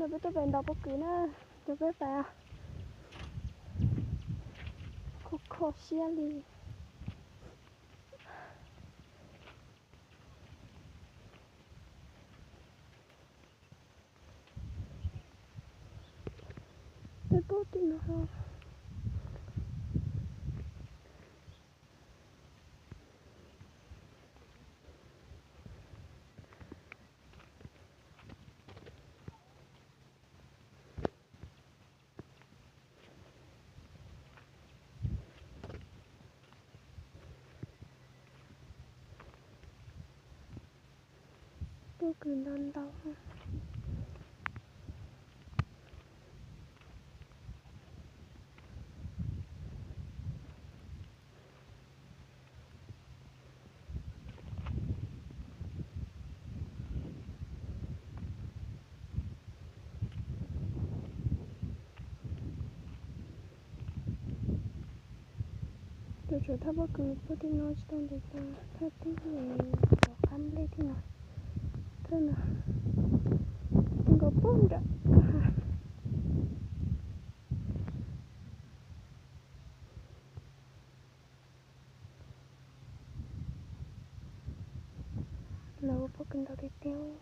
là biết tôi bèn đọc bất cứ na cho biết vào Coco Shelly tôi tốt thì nó không tôi cứ đắn đo tôi chỉ thắp bất cứ bất cứ nói trong để ta thắp tí về ăn lên thì nào thế nào đừng có bông đã lâu bất cứ đâu đi tiêu